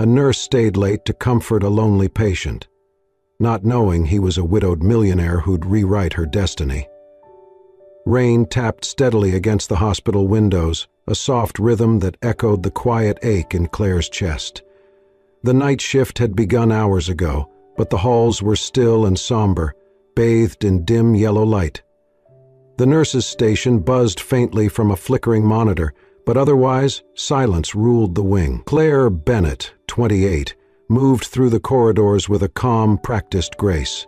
A nurse stayed late to comfort a lonely patient, not knowing he was a widowed millionaire who'd rewrite her destiny. Rain tapped steadily against the hospital windows, a soft rhythm that echoed the quiet ache in Claire's chest. The night shift had begun hours ago, but the halls were still and somber, bathed in dim yellow light. The nurse's station buzzed faintly from a flickering monitor, but otherwise, silence ruled the wing. Claire Bennett, 28, moved through the corridors with a calm, practiced grace.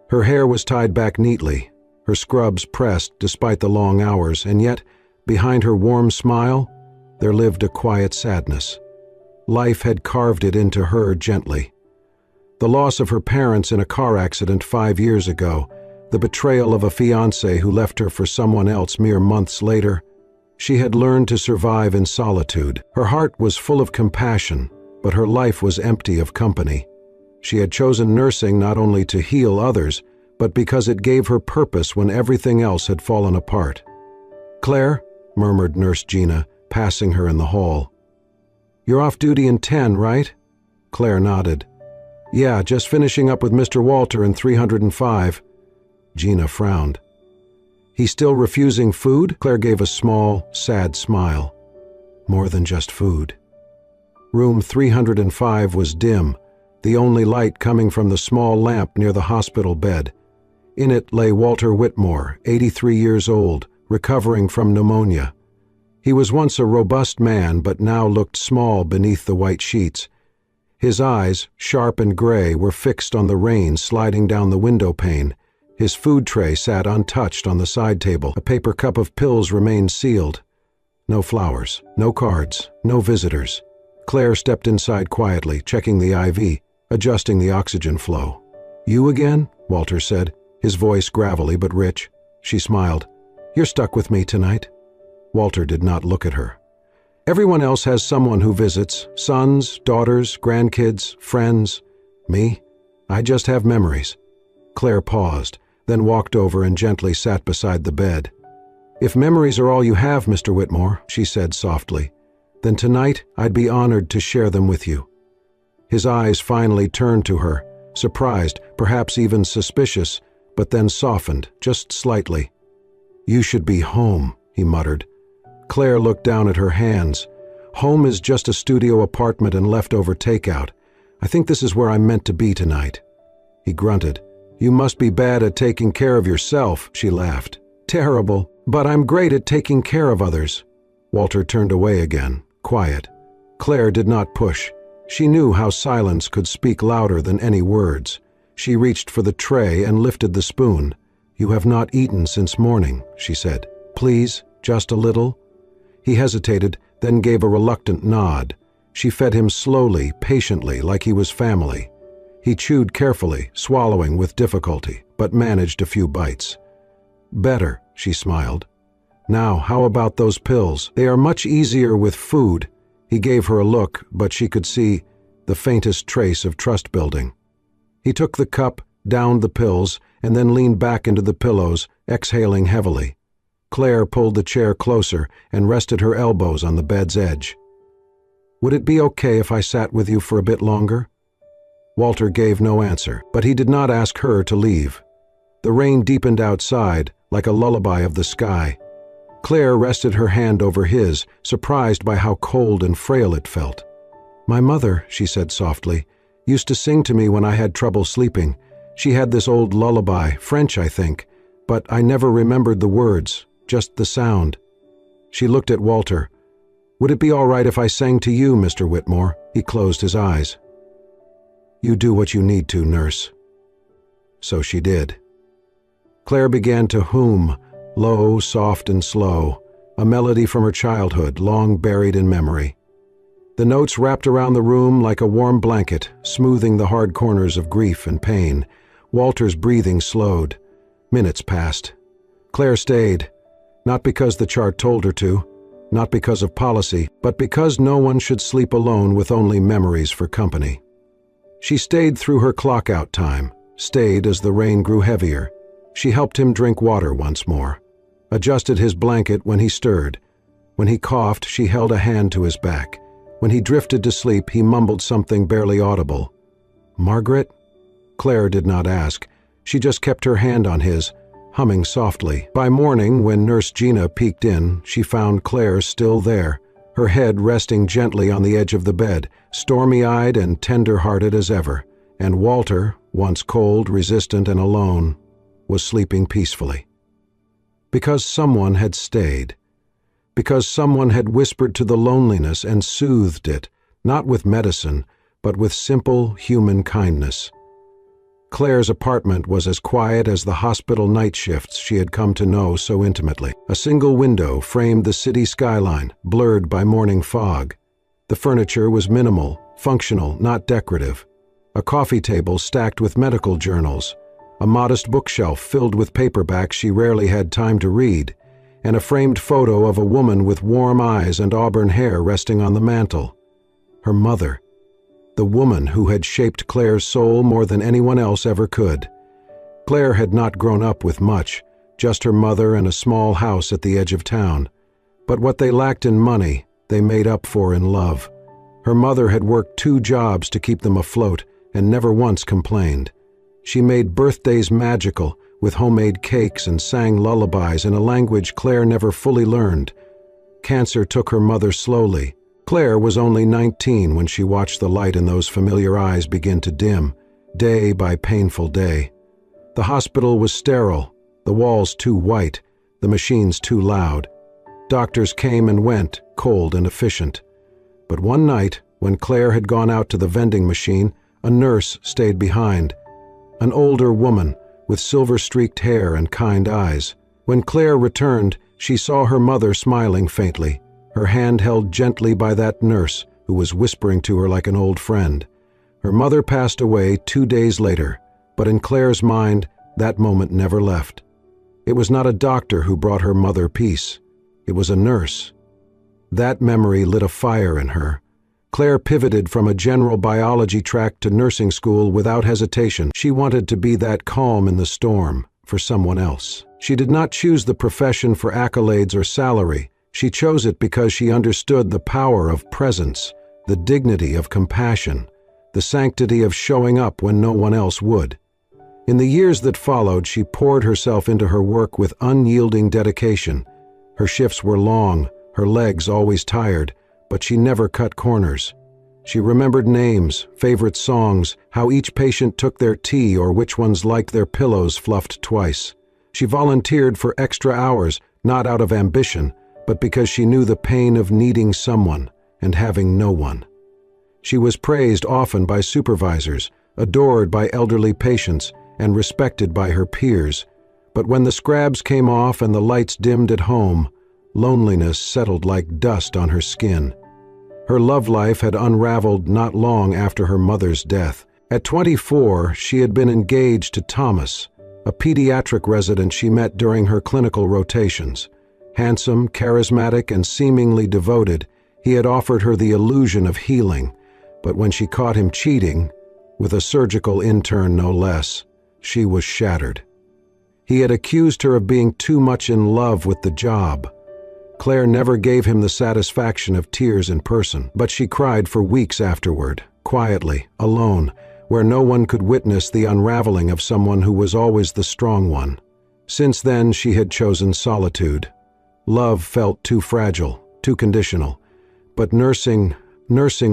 Her hair was tied back neatly, her scrubs pressed despite the long hours, and yet, behind her warm smile, there lived a quiet sadness. Life had carved it into her gently. The loss of her parents in a car accident 5 years ago, the betrayal of a fiancé who left her for someone else mere months later. She had learned to survive in solitude. Her heart was full of compassion, but her life was empty of company. She had chosen nursing not only to heal others, but because it gave her purpose when everything else had fallen apart. "Claire," murmured Nurse Gina, passing her in the hall. "You're off duty in 10, right?" Claire nodded. "Yeah, just finishing up with Mr. Walter in 305. Gina frowned. "He's still refusing food?" Claire gave a small, sad smile. "More than just food." Room 305 was dim, the only light coming from the small lamp near the hospital bed. In it lay Walter Whitmore, 83 years old, recovering from pneumonia. He was once a robust man, but now looked small beneath the white sheets. His eyes, sharp and gray, were fixed on the rain sliding down the window pane. His food tray sat untouched on the side table. A paper cup of pills remained sealed. No flowers, no cards, no visitors. Claire stepped inside quietly, checking the IV, adjusting the oxygen flow. "You again?" Walter said, his voice gravelly but rich. She smiled. "You're stuck with me tonight." Walter did not look at her. "Everyone else has someone who visits, sons, daughters, grandkids, friends. Me? I just have memories." Claire paused, then walked over and gently sat beside the bed. "If memories are all you have, Mr. Whitmore," she said softly, "then tonight I'd be honored to share them with you." His eyes finally turned to her, surprised, perhaps even suspicious, but then softened, just slightly. "You should be home," he muttered. Claire looked down at her hands. "Home is just a studio apartment and leftover takeout. I think this is where I'm meant to be tonight." He grunted. "You must be bad at taking care of yourself," she laughed. "Terrible, but I'm great at taking care of others." Walter turned away again, quiet. Claire did not push. She knew how silence could speak louder than any words. She reached for the tray and lifted the spoon. "You have not eaten since morning," she said. "Please, just a little?" He hesitated, then gave a reluctant nod. She fed him slowly, patiently, like he was family. He chewed carefully, swallowing with difficulty, but managed a few bites. "Better," she smiled. "Now, how about those pills? They are much easier with food." He gave her a look, but she could see the faintest trace of trust building. He took the cup, downed the pills, and then leaned back into the pillows, exhaling heavily. Claire pulled the chair closer and rested her elbows on the bed's edge. "Would it be okay if I sat with you for a bit longer?" Walter gave no answer, but he did not ask her to leave. The rain deepened outside, like a lullaby of the sky. Claire rested her hand over his, surprised by how cold and frail it felt. "My mother," she said softly, "used to sing to me when I had trouble sleeping. She had this old lullaby, French, I think, but I never remembered the words, just the sound." She looked at Walter. "Would it be all right if I sang to you, Mr. Whitmore?" He closed his eyes. "You do what you need to, nurse." So she did. Claire began to hum, low, soft, and slow, a melody from her childhood, long buried in memory. The notes wrapped around the room like a warm blanket, smoothing the hard corners of grief and pain. Walter's breathing slowed. Minutes passed. Claire stayed, not because the chart told her to, not because of policy, but because no one should sleep alone with only memories for company. She stayed through her clock-out time, stayed as the rain grew heavier. She helped him drink water once more, adjusted his blanket when he stirred. When he coughed, she held a hand to his back, When he drifted to sleep, he mumbled something barely audible. "Margaret?" Claire did not ask. She just kept her hand on his, humming softly. By morning, when Nurse Gina peeked in, she found Claire still there, her head resting gently on the edge of the bed, stormy-eyed and tender-hearted as ever, and Walter, once cold, resistant, and alone, was sleeping peacefully. Because someone had stayed. Because someone had whispered to the loneliness and soothed it, not with medicine, but with simple human kindness. Claire's apartment was as quiet as the hospital night shifts she had come to know so intimately. A single window framed the city skyline, blurred by morning fog. The furniture was minimal, functional, not decorative. A coffee table stacked with medical journals, a modest bookshelf filled with paperbacks she rarely had time to read, and a framed photo of a woman with warm eyes and auburn hair resting on the mantel. Her mother. The woman who had shaped Claire's soul more than anyone else ever could. Claire had not grown up with much, just her mother and a small house at the edge of town. But what they lacked in money, they made up for in love. Her mother had worked 2 jobs to keep them afloat and never once complained. She made birthdays magical with homemade cakes and sang lullabies in a language Claire never fully learned. Cancer took her mother slowly. Claire was only 19 when she watched the light in those familiar eyes begin to dim, day by painful day. The hospital was sterile, the walls too white, the machines too loud. Doctors came and went, cold and efficient. But one night, when Claire had gone out to the vending machine, a nurse stayed behind. An older woman, with silver-streaked hair and kind eyes. When Claire returned, she saw her mother smiling faintly, her hand held gently by that nurse who was whispering to her like an old friend. Her mother passed away 2 days later, but in Claire's mind, that moment never left. It was not a doctor who brought her mother peace. It was a nurse. That memory lit a fire in her. Claire pivoted from a general biology track to nursing school without hesitation. She wanted to be that calm in the storm for someone else. She did not choose the profession for accolades or salary. She chose it because she understood the power of presence, the dignity of compassion, the sanctity of showing up when no one else would. In the years that followed, she poured herself into her work with unyielding dedication. Her shifts were long, her legs always tired, but she never cut corners. She remembered names, favorite songs, how each patient took their tea or which ones liked their pillows fluffed twice. She volunteered for extra hours, not out of ambition, but because she knew the pain of needing someone and having no one. She was praised often by supervisors, adored by elderly patients, and respected by her peers. But when the scrabs came off and the lights dimmed at home, loneliness settled like dust on her skin. Her love life had unraveled not long after her mother's death. At 24, she had been engaged to Thomas, a pediatric resident she met during her clinical rotations. Handsome, charismatic, and seemingly devoted, he had offered her the illusion of healing, but when she caught him cheating, with a surgical intern no less, she was shattered. He had accused her of being too much in love with the job. Claire never gave him the satisfaction of tears in person, but she cried for weeks afterward, quietly, alone, where no one could witness the unraveling of someone who was always the strong one. Since then, she had chosen solitude. Love felt too fragile, too conditional. But nursing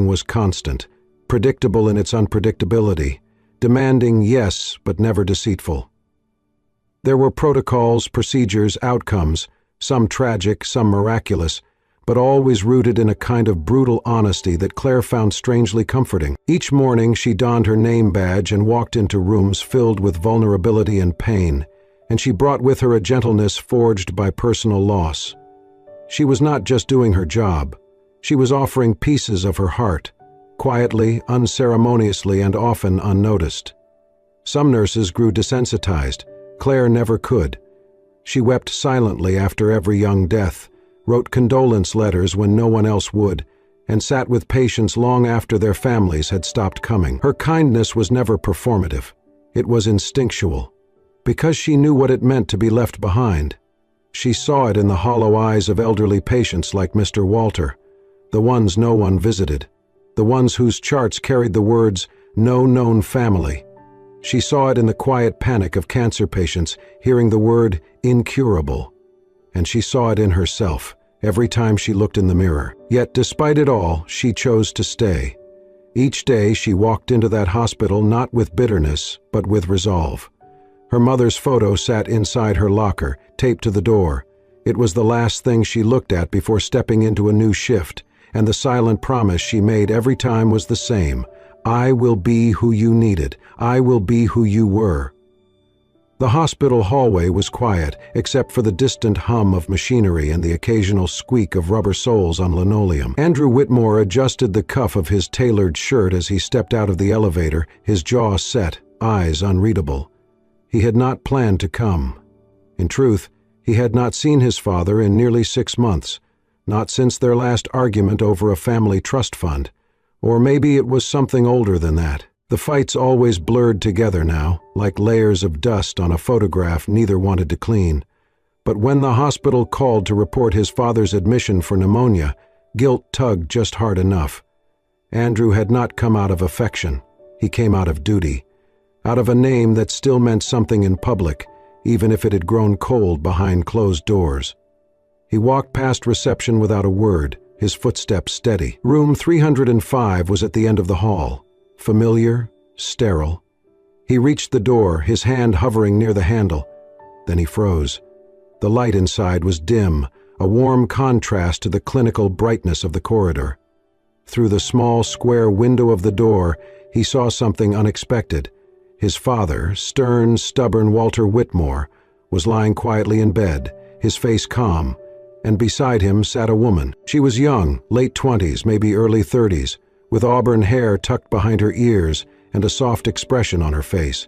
was constant, predictable in its unpredictability, demanding yes, but never deceitful. There were protocols, procedures, outcomes, some tragic, some miraculous, but always rooted in a kind of brutal honesty that Claire found strangely comforting. Each morning she donned her name badge and walked into rooms filled with vulnerability and pain, and she brought with her a gentleness forged by personal loss. She was not just doing her job. She was offering pieces of her heart, quietly, unceremoniously, and often unnoticed. Some nurses grew desensitized. Claire never could. She wept silently after every young death, wrote condolence letters when no one else would, and sat with patients long after their families had stopped coming. Her kindness was never performative. It was instinctual. Because she knew what it meant to be left behind. She saw it in the hollow eyes of elderly patients like Mr. Walter, the ones no one visited, the ones whose charts carried the words, "No known family." She saw it in the quiet panic of cancer patients hearing the word incurable. And she saw it in herself every time she looked in the mirror. Yet despite it all, she chose to stay. Each day she walked into that hospital not with bitterness, but with resolve. Her mother's photo sat inside her locker, taped to the door. It was the last thing she looked at before stepping into a new shift, and the silent promise she made every time was the same: I will be who you needed. I will be who you were. The hospital hallway was quiet, except for the distant hum of machinery and the occasional squeak of rubber soles on linoleum. Andrew Whitmore adjusted the cuff of his tailored shirt as he stepped out of the elevator, his jaw set, eyes unreadable. He had not planned to come. In truth, he had not seen his father in nearly 6 months, not since their last argument over a family trust fund. Or maybe it was something older than that. The fights always blurred together now, like layers of dust on a photograph neither wanted to clean. But when the hospital called to report his father's admission for pneumonia, guilt tugged just hard enough. Andrew had not come out of affection. He came out of duty. Out of a name that still meant something in public, even if it had grown cold behind closed doors. He walked past reception without a word, his footsteps steady. Room 305 was at the end of the hall. Familiar, sterile. He reached the door, his hand hovering near the handle. Then he froze. The light inside was dim, a warm contrast to the clinical brightness of the corridor. Through the small square window of the door, he saw something unexpected. His father, stern, stubborn Walter Whitmore, was lying quietly in bed, his face calm, and beside him sat a woman. She was young, late 20s, maybe early 30s, with auburn hair tucked behind her ears and a soft expression on her face.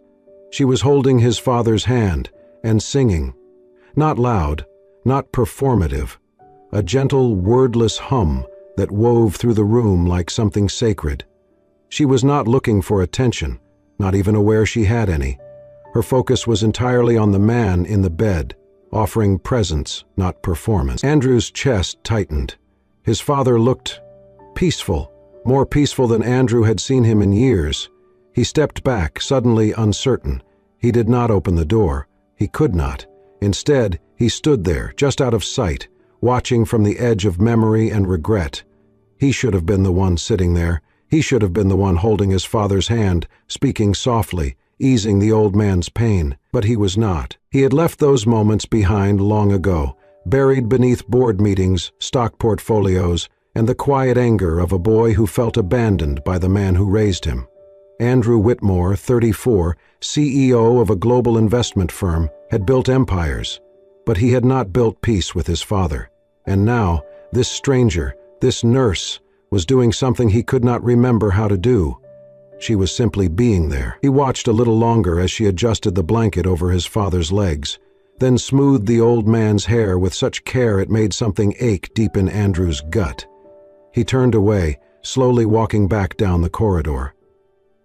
She was holding his father's hand and singing. Not loud, not performative, a gentle, wordless hum that wove through the room like something sacred. She was not looking for attention, not even aware she had any. Her focus was entirely on the man in the bed, offering presence, not performance. Andrew's chest tightened. His father looked peaceful, more peaceful than Andrew had seen him in years. He stepped back, suddenly uncertain. He did not open the door. He could not. Instead, he stood there, just out of sight, watching from the edge of memory and regret. He should have been the one sitting there. He should have been the one holding his father's hand, speaking softly, easing the old man's pain. But he was not. He had left those moments behind long ago, buried beneath board meetings, stock portfolios, and the quiet anger of a boy who felt abandoned by the man who raised him. Andrew Whitmore, 34, CEO of a global investment firm, had built empires, but he had not built peace with his father. And now, this stranger, this nurse, was doing something he could not remember how to do. She was simply being there. He watched a little longer as she adjusted the blanket over his father's legs, then smoothed the old man's hair with such care it made something ache deep in Andrew's gut. He turned away, slowly walking back down the corridor.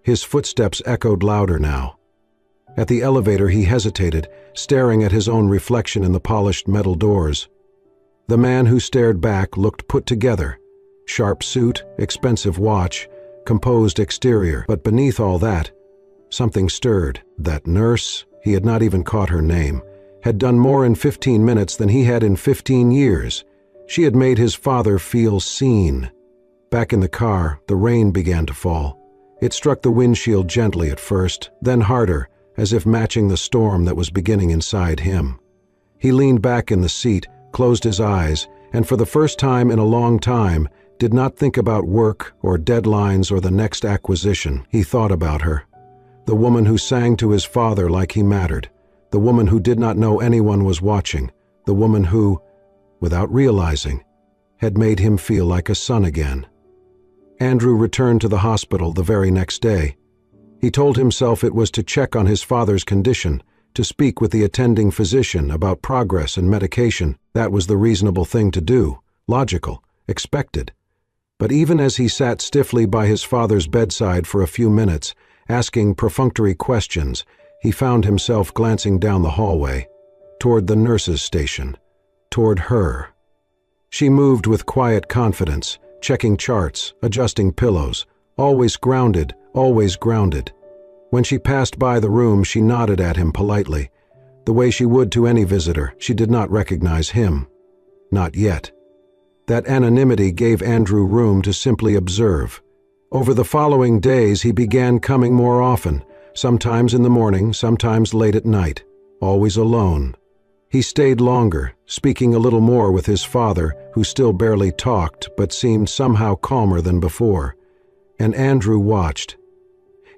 His footsteps echoed louder now. At the elevator he hesitated, staring at his own reflection in the polished metal doors. The man who stared back looked put together. Sharp suit, expensive watch, composed exterior. But beneath all that, something stirred. That nurse, he had not even caught her name, had done more in 15 minutes than he had in 15 years. She had made his father feel seen. Back in the car, the rain began to fall. It struck the windshield gently at first, then harder, as if matching the storm that was beginning inside him. He leaned back in the seat, closed his eyes, and for the first time in a long time, did not think about work or deadlines or the next acquisition. He thought about her. The woman who sang to his father like he mattered. The woman who did not know anyone was watching. The woman who, without realizing, had made him feel like a son again. Andrew returned to the hospital the very next day. He told himself it was to check on his father's condition, to speak with the attending physician about progress and medication. That was the reasonable thing to do, logical, expected. But even as he sat stiffly by his father's bedside for a few minutes, asking perfunctory questions, he found himself glancing down the hallway, toward the nurse's station, toward her. She moved with quiet confidence, checking charts, adjusting pillows, always grounded, always grounded. When she passed by the room, she nodded at him politely, the way she would to any visitor. She did not recognize him. Not yet. That anonymity gave Andrew room to simply observe. Over the following days, he began coming more often, sometimes in the morning, sometimes late at night, always alone. He stayed longer, speaking a little more with his father, who still barely talked but seemed somehow calmer than before. And Andrew watched.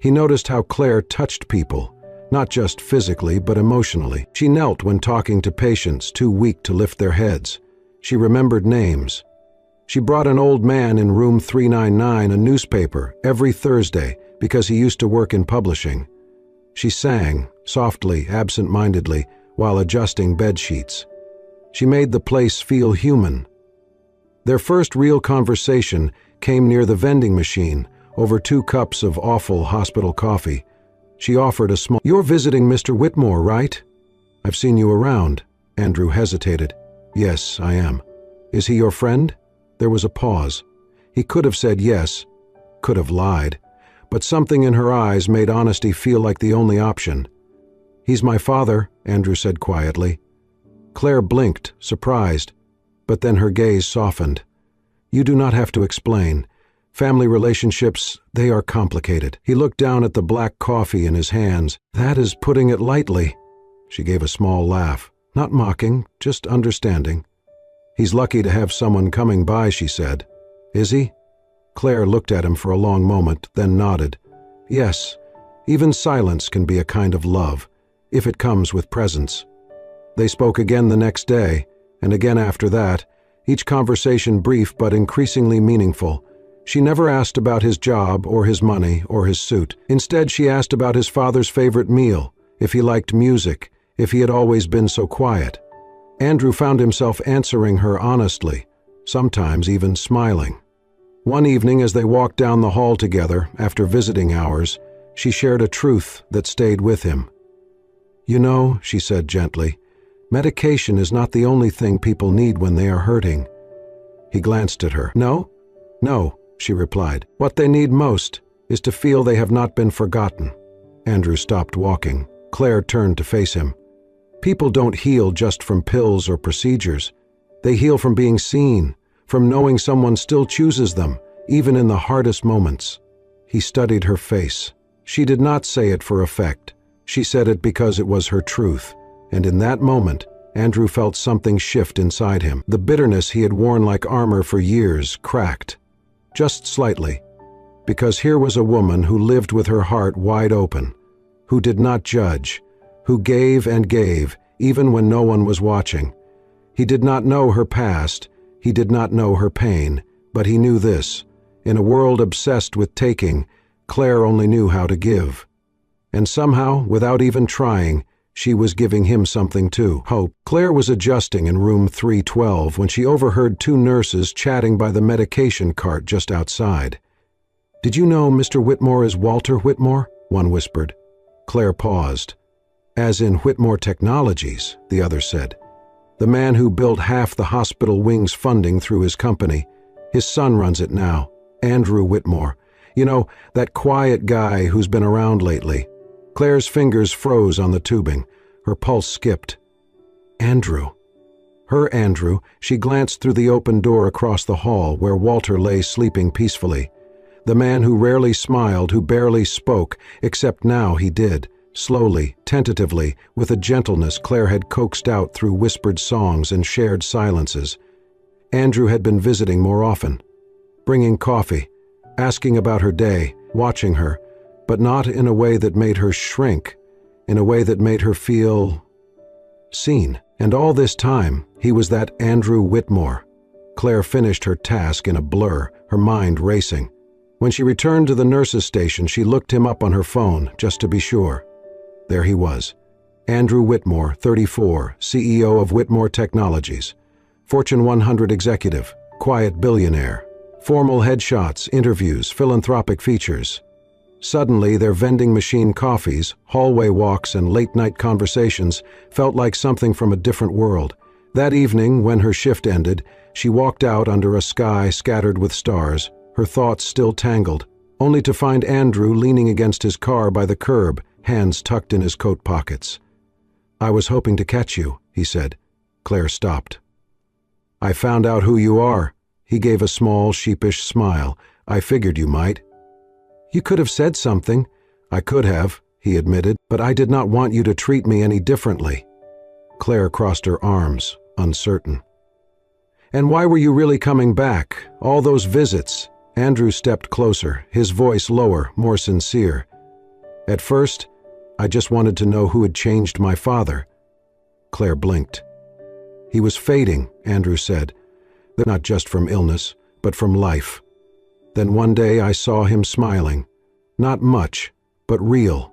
He noticed how Claire touched people, not just physically but emotionally. She knelt when talking to patients too weak to lift their heads. She remembered names. She brought an old man in room 399 a newspaper every Thursday because he used to work in publishing. She sang, softly, absent-mindedly, while adjusting bed sheets. She made the place feel human. Their first real conversation came near the vending machine, over 2 cups of awful hospital coffee. She offered a small— "You're visiting Mr. Whitmore, right? I've seen you around." Andrew hesitated. "Yes, I am. Is he your friend?" There was a pause. He could have said yes, could have lied, but something in her eyes made honesty feel like the only option. "He's my father," Andrew said quietly. Claire blinked, surprised, but then her gaze softened. "You do not have to explain. Family relationships, they are complicated." He looked down at the black coffee in his hands. "That is putting it lightly." She gave a small laugh. Not mocking, just understanding. "He's lucky to have someone coming by," she said. "Is he?" Claire looked at him for a long moment, then nodded. "Yes, even silence can be a kind of love, if it comes with presence." They spoke again the next day, and again after that, each conversation brief but increasingly meaningful. She never asked about his job or his money or his suit. Instead, she asked about his father's favorite meal, if he liked music, if he had always been so quiet. Andrew found himself answering her honestly, sometimes even smiling. One evening, as they walked down the hall together after visiting hours, she shared a truth that stayed with him. "You know," she said gently, "medication is not the only thing people need when they are hurting." He glanced at her. "No? No," she replied. "What they need most is to feel they have not been forgotten." Andrew stopped walking. Claire turned to face him. "People don't heal just from pills or procedures. They heal from being seen, from knowing someone still chooses them, even in the hardest moments." He studied her face. She did not say it for effect. She said it because it was her truth, and in that moment, Andrew felt something shift inside him. The bitterness he had worn like armor for years cracked, just slightly, because here was a woman who lived with her heart wide open, who did not judge, who gave and gave, even when no one was watching. He did not know her past, he did not know her pain, but he knew this: in a world obsessed with taking, Claire only knew how to give. And somehow, without even trying, she was giving him something too: hope. Claire was adjusting in room 312 when she overheard 2 nurses chatting by the medication cart just outside. "Did you know Mr. Whitmore is Walter Whitmore?" one whispered. Claire paused. "As in Whitmore Technologies," the other said. "The man who built half the hospital wing's funding through his company. His son runs it now, Andrew Whitmore. You know, that quiet guy who's been around lately." Claire's fingers froze on the tubing. Her pulse skipped. Andrew. Her Andrew. She glanced through the open door across the hall where Walter lay sleeping peacefully. The man who rarely smiled, who barely spoke, except now he did. Slowly, tentatively, with a gentleness Claire had coaxed out through whispered songs and shared silences. Andrew had been visiting more often, bringing coffee, asking about her day, watching her, but not in a way that made her shrink, in a way that made her feel seen. And all this time, he was that Andrew Whitmore. Claire finished her task in a blur, her mind racing. When she returned to the nurse's station, she looked him up on her phone, just to be sure. There he was. Andrew Whitmore, 34, CEO of Whitmore Technologies. Fortune 100 executive, quiet billionaire. Formal headshots, interviews, philanthropic features. Suddenly, their vending machine coffees, hallway walks, and late-night conversations felt like something from a different world. That evening, when her shift ended, she walked out under a sky scattered with stars, her thoughts still tangled, only to find Andrew leaning against his car by the curb, hands tucked in his coat pockets. "I was hoping to catch you," he said. Claire stopped. "I found out who you are." He gave a small, sheepish smile. "I figured you might." "You could have said something." "I could have," he admitted, "but I did not want you to treat me any differently." Claire crossed her arms, uncertain. "And why were you really coming back? All those visits?" Andrew stepped closer, his voice lower, more sincere. "At first, I just wanted to know who had changed my father." Claire blinked. "He was fading," Andrew said. "Not just from illness, but from life. Then one day I saw him smiling. Not much, but real.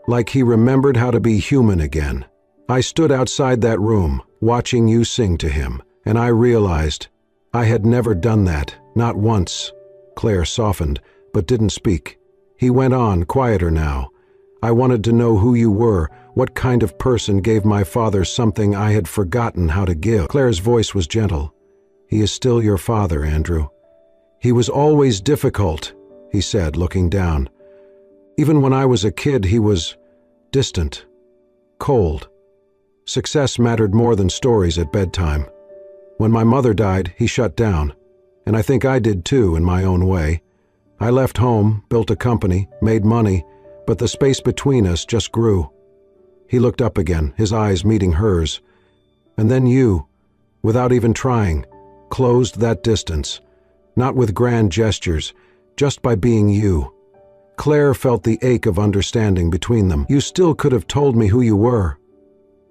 Like he remembered how to be human again. I stood outside that room, watching you sing to him, and I realized I had never done that, not once." Claire softened, but didn't speak. He went on, quieter now. "I wanted to know who you were, what kind of person gave my father something I had forgotten how to give." Claire's voice was gentle. "He is still your father, Andrew. He was always difficult," he said, looking down. "Even when I was a kid, he was distant, cold. Success mattered more than stories at bedtime. When my mother died, he shut down. And I think I did too, in my own way. I left home, built a company, made money, but the space between us just grew." He looked up again, his eyes meeting hers. "And then you, without even trying, closed that distance. Not with grand gestures, just by being you." Claire felt the ache of understanding between them. "You still could have told me who you were."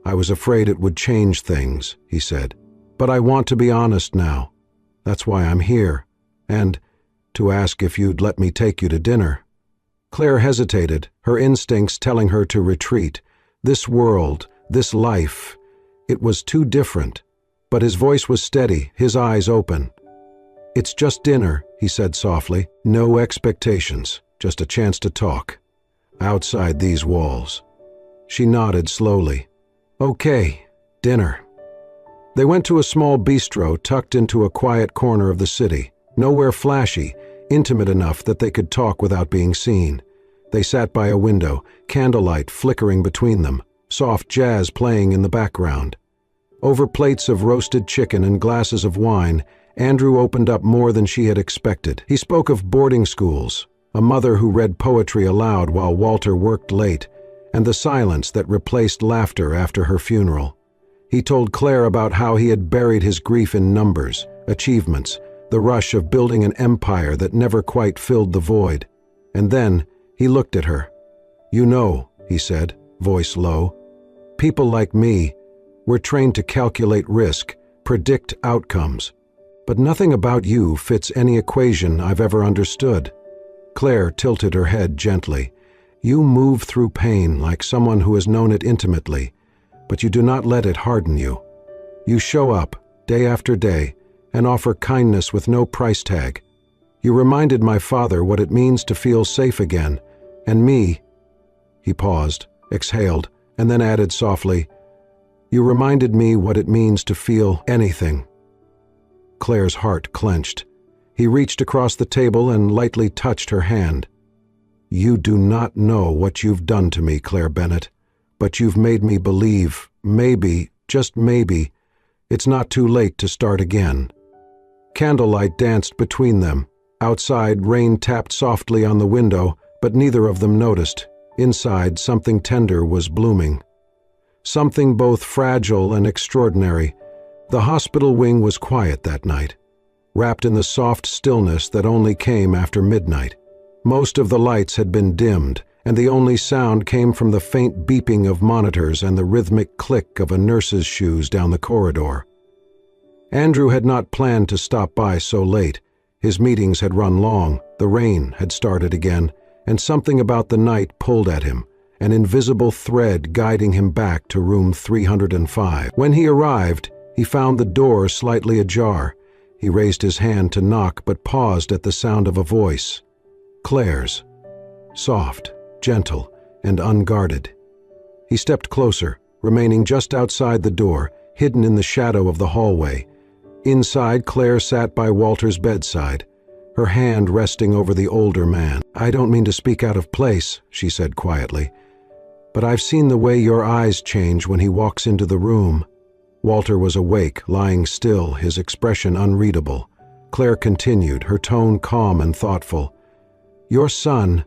"I was afraid it would change things," he said. "But I want to be honest now. That's why I'm here. And to ask if you'd let me take you to dinner." Claire hesitated, her instincts telling her to retreat. This world, this life, it was too different. But his voice was steady, his eyes open. "It's just dinner," he said softly. "No expectations, just a chance to talk. Outside these walls." She nodded slowly. "Okay, dinner." They went to a small bistro tucked into a quiet corner of the city, nowhere flashy, intimate enough that they could talk without being seen. They sat by a window, candlelight flickering between them, soft jazz playing in the background. Over plates of roasted chicken and glasses of wine, Andrew opened up more than she had expected. He spoke of boarding schools, a mother who read poetry aloud while Walter worked late, and the silence that replaced laughter after her funeral. He told Claire about how he had buried his grief in numbers, achievements, the rush of building an empire that never quite filled the void. And then he looked at her. "You know," he said, voice low, "people like me, we're trained to calculate risk, predict outcomes. But nothing about you fits any equation I've ever understood." Claire tilted her head gently. "You move through pain like someone who has known it intimately, but you do not let it harden you. You show up, day after day, and offer kindness with no price tag. You reminded my father what it means to feel safe again, and me." He paused, exhaled, and then added softly, "You reminded me what it means to feel anything." Claire's heart clenched. He reached across the table and lightly touched her hand. "You do not know what you've done to me, Claire Bennett, but you've made me believe, maybe, just maybe, it's not too late to start again." Candlelight danced between them. Outside, rain tapped softly on the window, but neither of them noticed. Inside, something tender was blooming. Something both fragile and extraordinary. The hospital wing was quiet that night, wrapped in the soft stillness that only came after midnight. Most of the lights had been dimmed, and the only sound came from the faint beeping of monitors and the rhythmic click of a nurse's shoes down the corridor. Andrew had not planned to stop by so late. His meetings had run long, the rain had started again, and something about the night pulled at him, an invisible thread guiding him back to room 305. When he arrived, he found the door slightly ajar. He raised his hand to knock but paused at the sound of a voice. Claire's. Soft, gentle, and unguarded. He stepped closer, remaining just outside the door, hidden in the shadow of the hallway. Inside, Claire sat by Walter's bedside, her hand resting over the older man. "I don't mean to speak out of place," she said quietly, "but I've seen the way your eyes change when he walks into the room." Walter was awake, lying still, his expression unreadable. Claire continued, her tone calm and thoughtful. "Your son,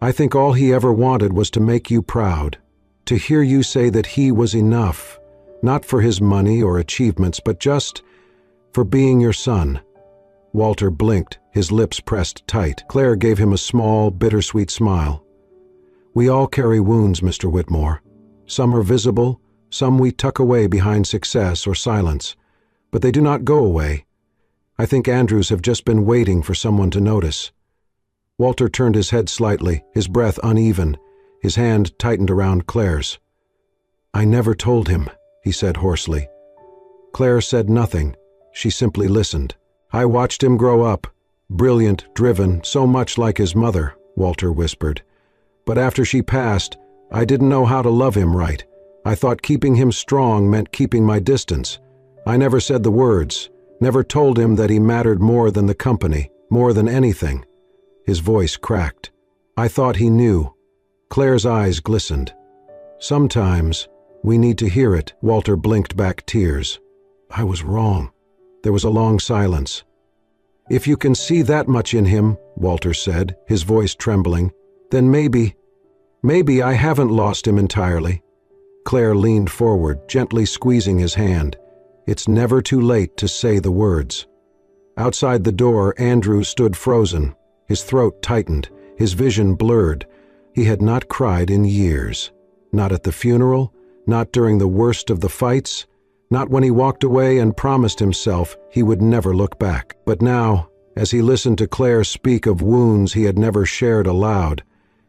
I think all he ever wanted was to make you proud, to hear you say that he was enough, not for his money or achievements, but just for being your son." Walter blinked, his lips pressed tight. Claire gave him a small, bittersweet smile. "We all carry wounds, Mr. Whitmore. Some are visible, some we tuck away behind success or silence, but they do not go away. I think Andrews have just been waiting for someone to notice." Walter turned his head slightly, his breath uneven, his hand tightened around Claire's. "I never told him," he said hoarsely. Claire said nothing. She simply listened. "I watched him grow up, brilliant, driven, so much like his mother," Walter whispered. "But after she passed, I didn't know how to love him right. I thought keeping him strong meant keeping my distance. I never said the words, never told him that he mattered more than the company, more than anything." His voice cracked. "I thought he knew." Claire's eyes glistened. "Sometimes we need to hear it." Walter blinked back tears. "I was wrong." There was a long silence. "If you can see that much in him," Walter said, his voice trembling, "then maybe I haven't lost him entirely." Claire leaned forward, gently squeezing his hand. It's never too late to say the words. Outside the door, Andrew stood frozen. His throat tightened, his vision blurred. He had not cried in years. Not at the funeral, not during the worst of the fights, not when he walked away and promised himself he would never look back. But now, as he listened to Claire speak of wounds he had never shared aloud,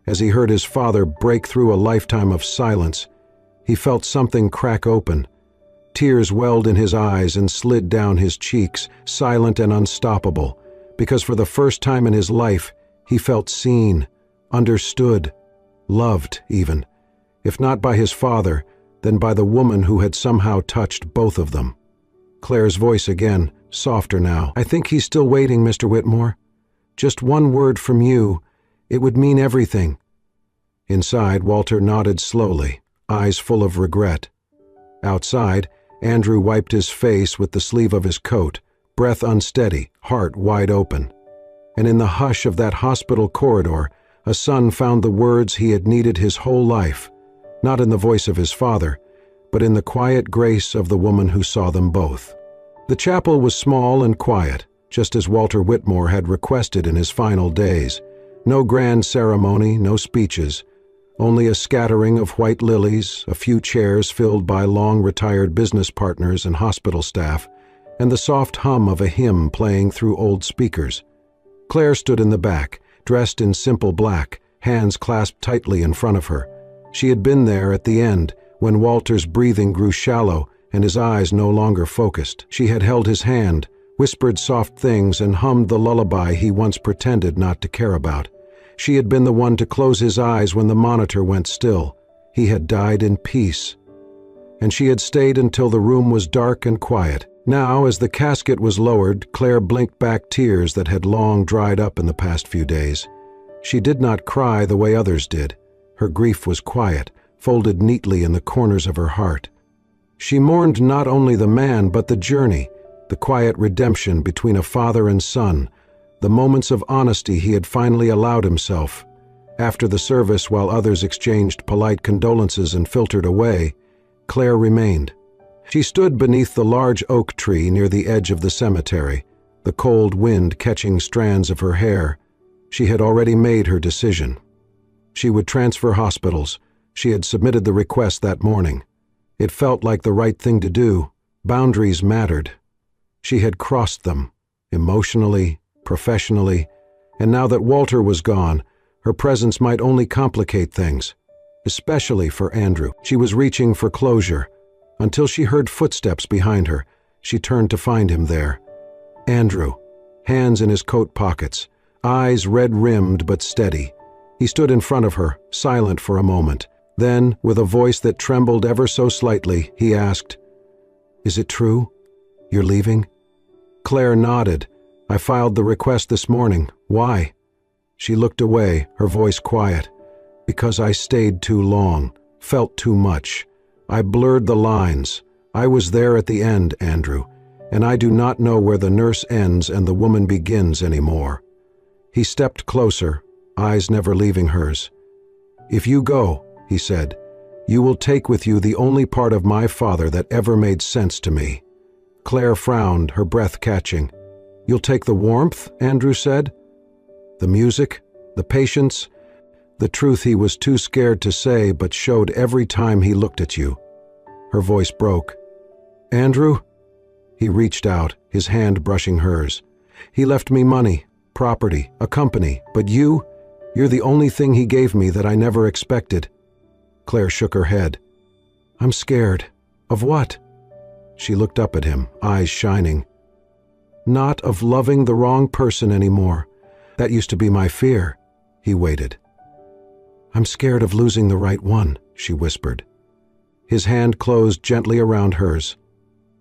as he heard his father break through a lifetime of silence, he felt something crack open. Tears welled in his eyes and slid down his cheeks, silent and unstoppable, because for the first time in his life he felt seen, understood, loved even, if not by his father, then by the woman who had somehow touched both of them. Claire's voice again, softer now. "I think he's still waiting, Mr. Whitmore. Just one word from you. It would mean everything." Inside, Walter nodded slowly, eyes full of regret. Outside, Andrew wiped his face with the sleeve of his coat, breath unsteady, heart wide open. And in the hush of that hospital corridor, a son found the words he had needed his whole life, not in the voice of his father, but in the quiet grace of the woman who saw them both. The chapel was small and quiet, just as Walter Whitmore had requested in his final days. No grand ceremony, no speeches, only a scattering of white lilies, a few chairs filled by long-retired business partners and hospital staff, and the soft hum of a hymn playing through old speakers. Claire stood in the back, dressed in simple black, hands clasped tightly in front of her. She had been there at the end, when Walter's breathing grew shallow and his eyes no longer focused. She had held his hand, whispered soft things, and hummed the lullaby he once pretended not to care about. She had been the one to close his eyes when the monitor went still. He had died in peace. And she had stayed until the room was dark and quiet. Now, as the casket was lowered, Claire blinked back tears that had long dried up in the past few days. She did not cry the way others did. Her grief was quiet, folded neatly in the corners of her heart. She mourned not only the man, but the journey, the quiet redemption between a father and son, the moments of honesty he had finally allowed himself. After the service, while others exchanged polite condolences and filtered away, Claire remained. She stood beneath the large oak tree near the edge of the cemetery, the cold wind catching strands of her hair. She had already made her decision. She would transfer hospitals. She had submitted the request that morning. It felt like the right thing to do. Boundaries mattered. She had crossed them, emotionally, professionally, and now that Walter was gone, her presence might only complicate things, especially for Andrew. She was reaching for closure, until she heard footsteps behind her. She turned to find him there. Andrew, hands in his coat pockets, eyes red-rimmed but steady. He stood in front of her, silent for a moment. Then, with a voice that trembled ever so slightly, he asked, Is it true? You're leaving? Claire nodded. I filed the request this morning. Why? She looked away, her voice quiet. Because I stayed too long, felt too much. I blurred the lines. I was there at the end, Andrew, and I do not know where the nurse ends and the woman begins anymore. He stepped closer, eyes never leaving hers. If you go, he said, you will take with you the only part of my father that ever made sense to me. Claire frowned, her breath catching. You'll take the warmth, Andrew said. The music, the patience, the truth he was too scared to say but showed every time he looked at you. Her voice broke. Andrew? He reached out, his hand brushing hers. He left me money, property, a company, but you're the only thing he gave me that I never expected. Claire shook her head. I'm scared. Of what? She looked up at him, eyes shining. Not of loving the wrong person anymore. That used to be my fear. He waited. I'm scared of losing the right one, she whispered. His hand closed gently around hers.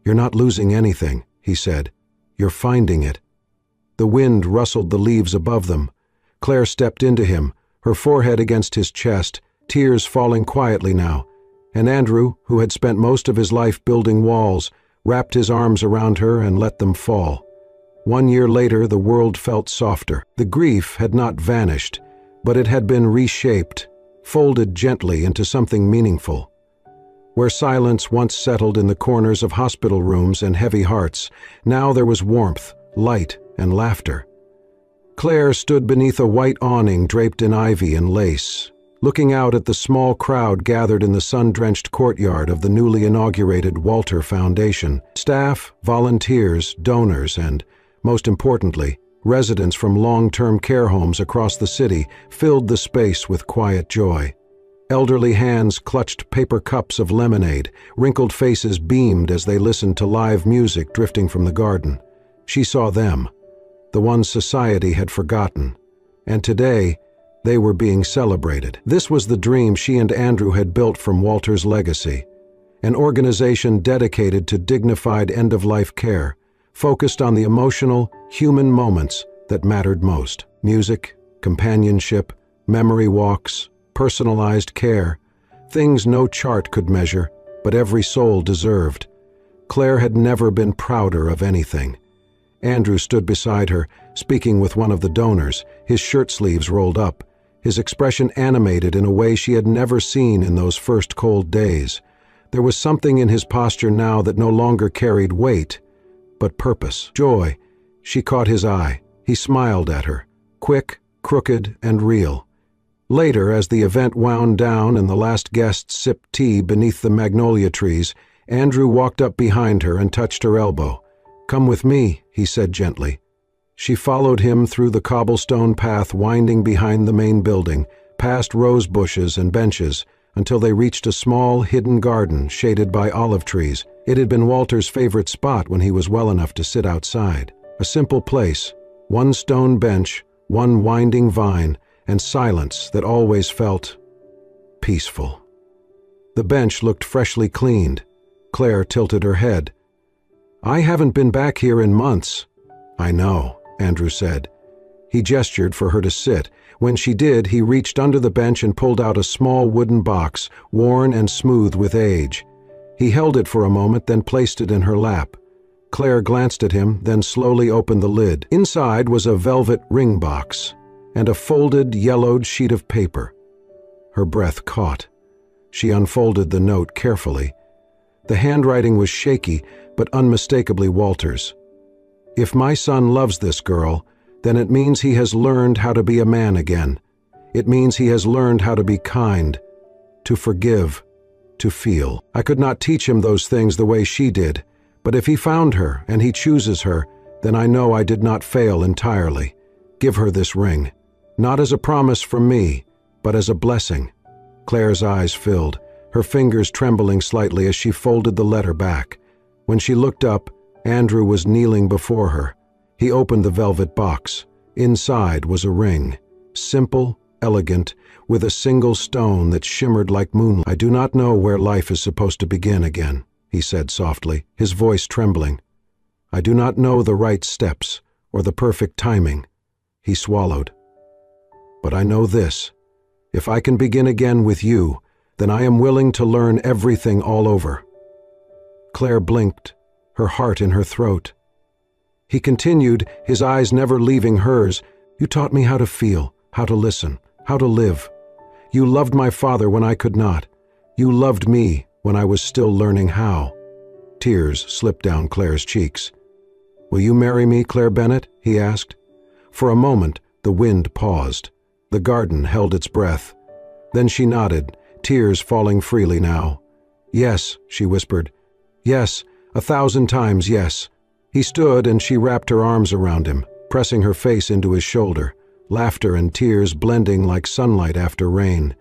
You're not losing anything, he said. You're finding it. The wind rustled the leaves above them. Claire stepped into him, her forehead against his chest, tears falling quietly now, and Andrew, who had spent most of his life building walls, wrapped his arms around her and let them fall. 1 year later, the world felt softer. The grief had not vanished, but it had been reshaped, folded gently into something meaningful. Where silence once settled in the corners of hospital rooms and heavy hearts, now there was warmth, light, and laughter. Claire stood beneath a white awning draped in ivy and lace, looking out at the small crowd gathered in the sun-drenched courtyard of the newly inaugurated Walter Foundation. Staff, volunteers, donors, and, most importantly, residents from long-term care homes across the city filled the space with quiet joy. Elderly hands clutched paper cups of lemonade, wrinkled faces beamed as they listened to live music drifting from the garden. She saw them, the ones society had forgotten, and today they were being celebrated. This was the dream she and Andrew had built from Walter's legacy, an organization dedicated to dignified end-of-life care, focused on the emotional, human moments that mattered most. Music, companionship, memory walks, personalized care, things no chart could measure, but every soul deserved. Claire had never been prouder of anything. Andrew stood beside her, speaking with one of the donors, his shirt sleeves rolled up, his expression animated in a way she had never seen in those first cold days. There was something in his posture now that no longer carried weight, but purpose, joy. She caught his eye. He smiled at her, quick, crooked, and real. Later, as the event wound down and the last guests sipped tea beneath the magnolia trees, Andrew walked up behind her and touched her elbow. "Come with me," he said gently. She followed him through the cobblestone path winding behind the main building, past rose bushes and benches, until they reached a small, hidden garden shaded by olive trees. It had been Walter's favorite spot when he was well enough to sit outside. A simple place, one stone bench, one winding vine, and silence that always felt peaceful. The bench looked freshly cleaned. Claire tilted her head. "I haven't been back here in months." "I know," Andrew said. He gestured for her to sit. When she did, he reached under the bench and pulled out a small wooden box, worn and smooth with age. He held it for a moment, then placed it in her lap. Claire glanced at him, then slowly opened the lid. Inside was a velvet ring box and a folded, yellowed sheet of paper. Her breath caught. She unfolded the note carefully. The handwriting was shaky, but unmistakably Walter's. "If my son loves this girl, then it means he has learned how to be a man again. It means he has learned how to be kind, to forgive, to feel. I could not teach him those things the way she did, but if he found her and he chooses her, then I know I did not fail entirely. Give her this ring, not as a promise from me, but as a blessing." Claire's eyes filled, her fingers trembling slightly as she folded the letter back. When she looked up, Andrew was kneeling before her. He opened the velvet box. Inside was a ring, simple, elegant, with a single stone that shimmered like moonlight. "I do not know where life is supposed to begin again," he said softly, his voice trembling. "I do not know the right steps or the perfect timing." He swallowed. "But I know this. If I can begin again with you, then I am willing to learn everything all over." Claire blinked, her heart in her throat. He continued, his eyes never leaving hers. "You taught me how to feel, how to listen, how to live. You loved my father when I could not. You loved me when I was still learning how." Tears slipped down Claire's cheeks. "Will you marry me, Claire Bennett?" he asked. For a moment, the wind paused. The garden held its breath. Then she nodded, tears falling freely now. "Yes," she whispered. "Yes, 1,000 times yes." He stood and she wrapped her arms around him, pressing her face into his shoulder, laughter and tears blending like sunlight after rain.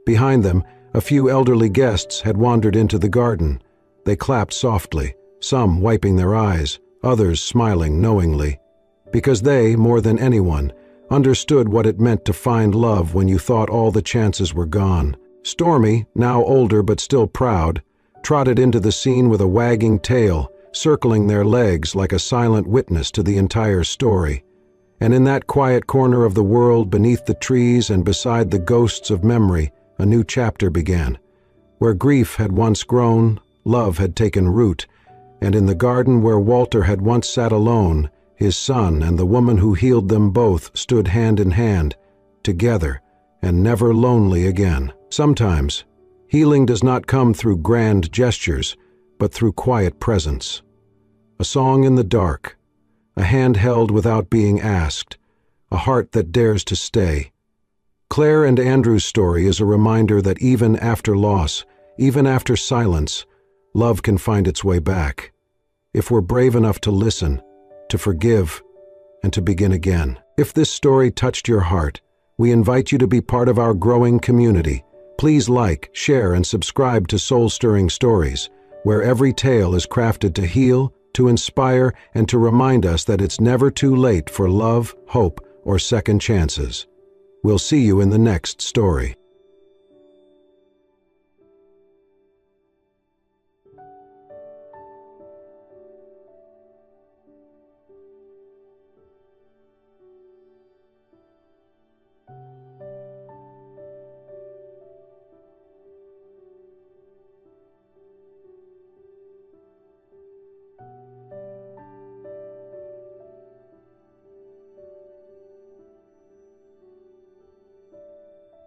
Behind them, a few elderly guests had wandered into the garden. They clapped softly, some wiping their eyes, others smiling knowingly. Because they, more than anyone, understood what it meant to find love when you thought all the chances were gone. Stormy, now older but still proud, trotted into the scene with a wagging tail, circling their legs like a silent witness to the entire story. And in that quiet corner of the world beneath the trees and beside the ghosts of memory, a new chapter began. Where grief had once grown, love had taken root, and in the garden where Walter had once sat alone, his son and the woman who healed them both stood hand in hand, together, and never lonely again. Sometimes, healing does not come through grand gestures, but through quiet presence. A song in the dark, a hand held without being asked, a heart that dares to stay. Claire and Andrew's story is a reminder that even after loss, even after silence, love can find its way back. If we're brave enough to listen, to forgive, and to begin again. If this story touched your heart, we invite you to be part of our growing community. Please like, share, and subscribe to Soul-Stirring Stories, where every tale is crafted to heal, to inspire, and to remind us that it's never too late for love, hope, or second chances. We'll see you in the next story.